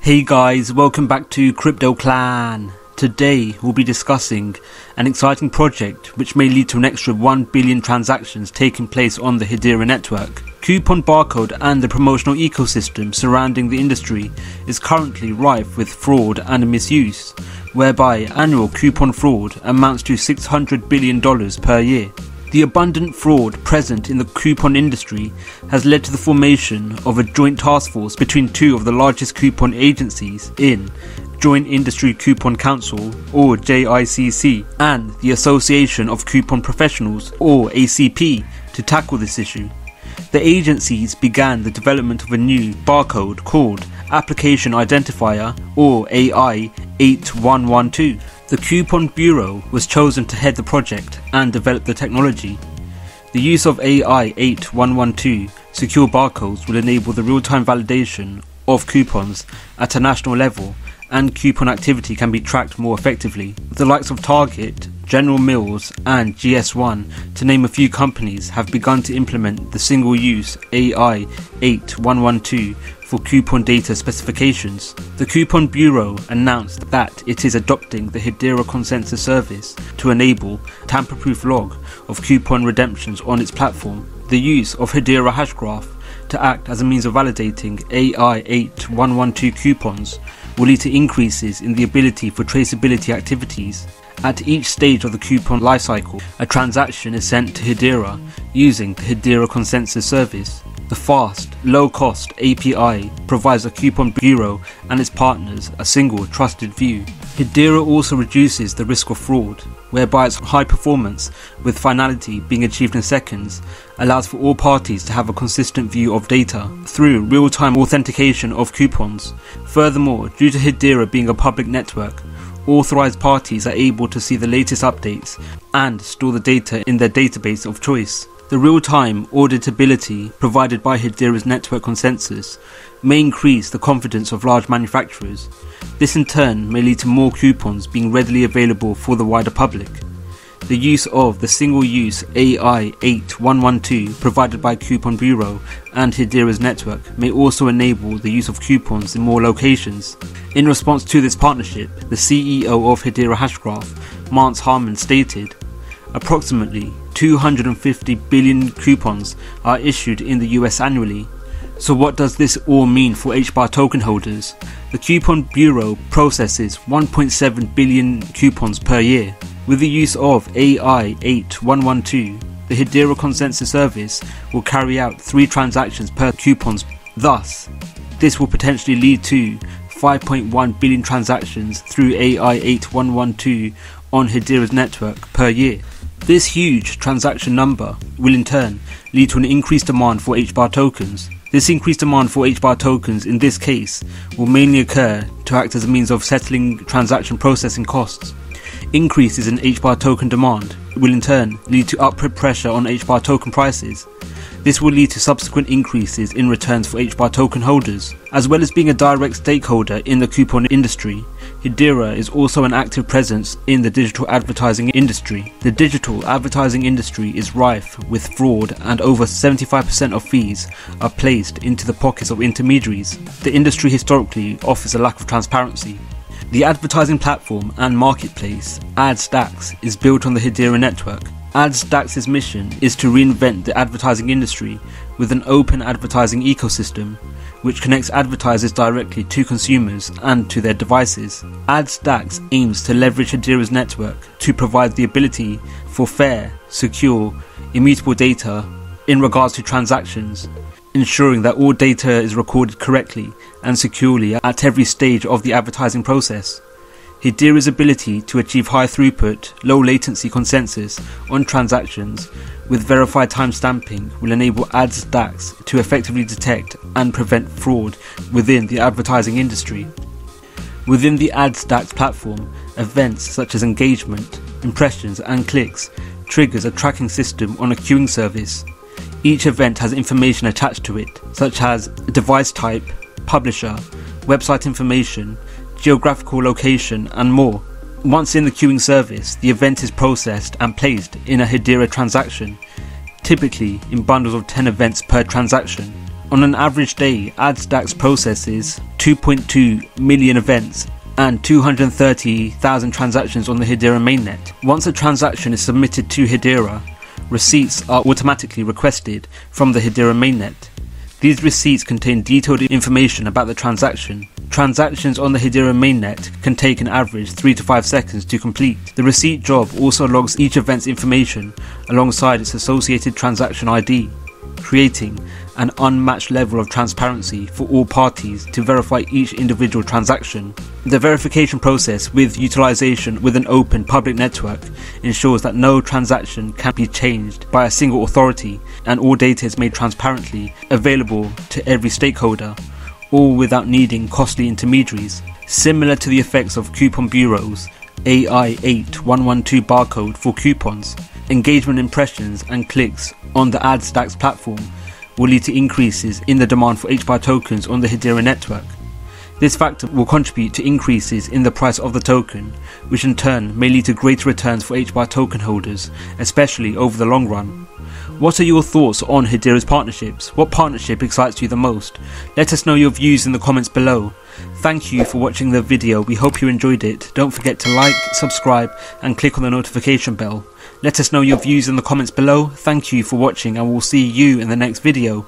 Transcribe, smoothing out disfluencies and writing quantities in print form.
Hey guys, welcome back to Crypto Clan. Today we'll be discussing an exciting project which may lead to an extra 1 billion transactions taking place on the Hedera network. Coupon barcode and the promotional ecosystem surrounding the industry is currently rife with fraud and misuse, whereby annual coupon fraud amounts to $600 billion per year. The abundant fraud present in the coupon industry has led to the formation of a joint task force between two of the largest coupon agencies in Joint Industry Coupon Council or JICC and the Association of Coupon Professionals or ACP to tackle this issue. The agencies began the development of a new barcode called Application Identifier or AI 8112. The Coupon Bureau was chosen to head the project and develop the technology. The use of AI 8112 secure barcodes will enable the real-time validation of coupons at a national level, and coupon activity can be tracked more effectively. The likes of Target, General Mills and GS1, to name a few companies, have begun to implement the single-use AI 8112 for coupon data specifications. The Coupon Bureau announced that it is adopting the Hedera consensus service to enable tamper-proof log of coupon redemptions on its platform. The use of Hedera Hashgraph to act as a means of validating AI 8112 coupons will lead to increases in the ability for traceability activities. At each stage of the coupon lifecycle, a transaction is sent to Hedera using the Hedera consensus service. The fast, low-cost API provides the Coupon Bureau and its partners a single, trusted view. Hedera also reduces the risk of fraud, whereby its high performance, with finality being achieved in seconds, allows for all parties to have a consistent view of data through real-time authentication of coupons. Furthermore, due to Hedera being a public network, authorized parties are able to see the latest updates and store the data in their database of choice. The real-time auditability provided by Hedera's network consensus may increase the confidence of large manufacturers. This in turn may lead to more coupons being readily available for the wider public. The use of the single-use AI 8112 provided by Coupon Bureau and Hedera's network may also enable the use of coupons in more locations. In response to this partnership, the CEO of Hedera Hashgraph, Mance Harmon, stated, "Approximately 250 billion coupons are issued in the US annually. So what does this all mean for HBAR token holders? The Coupon Bureau processes 1.7 billion coupons per year. With the use of AI 8112, the Hedera consensus service will carry out 3 transactions per coupons. Thus, this will potentially lead to 5.1 billion transactions through AI 8112 on Hedera's network per year. This huge transaction number will in turn lead to an increased demand for HBAR tokens. This increased demand for HBAR tokens in this case will mainly occur to act as a means of settling transaction processing costs. Increases in HBAR token demand will in turn lead to upward pressure on HBAR token prices. This will lead to subsequent increases in returns for HBAR token holders. As well as being a direct stakeholder in the coupon industry, Hedera is also an active presence in the digital advertising industry. The digital advertising industry is rife with fraud, and over 75% of fees are placed into the pockets of intermediaries. The industry historically offers a lack of transparency. The advertising platform and marketplace AdStacks is built on the Hedera network. AdStacks' mission is to reinvent the advertising industry with an open advertising ecosystem which connects advertisers directly to consumers and to their devices. AdStacks aims to leverage Hedera's network to provide the ability for fair, secure, immutable data in regards to transactions, ensuring that all data is recorded correctly and securely at every stage of the advertising process. Hedera's ability to achieve high throughput, low latency consensus on transactions with verified timestamping will enable AdStacks to effectively detect and prevent fraud within the advertising industry. Within the AdStacks platform, events such as engagement, impressions and clicks triggers a tracking system on a queuing service. Each event has information attached to it, such as device type, publisher, website information, geographical location and more. Once in the queuing service, the event is processed and placed in a Hedera transaction, typically in bundles of 10 events per transaction. On an average day, AdStack processes 2.2 million events and 230,000 transactions on the Hedera mainnet. Once a transaction is submitted to Hedera, receipts are automatically requested from the Hedera mainnet. These receipts contain detailed information about the transaction. Transactions on the Hedera mainnet can take an average 3 to 5 seconds to complete. The receipt job also logs each event's information alongside its associated transaction ID, creating an unmatched level of transparency for all parties to verify each individual transaction. The verification process with utilization with an open public network ensures that no transaction can be changed by a single authority and all data is made transparently available to every stakeholder, all without needing costly intermediaries. Similar to the effects of Coupon Bureau's AI8112 barcode for coupons, engagement impressions and clicks on the AdStack platform will lead to increases in the demand for HBAR tokens on the Hedera network. This factor will contribute to increases in the price of the token, which in turn may lead to greater returns for HBAR token holders, especially over the long run. What are your thoughts on Hedera's partnerships? What partnership excites you the most? Let us know your views in the comments below. Thank you for watching the video. We hope you enjoyed it. Don't forget to like, subscribe and click on the notification bell. Let us know your views in the comments below. Thank you for watching and we'll see you in the next video.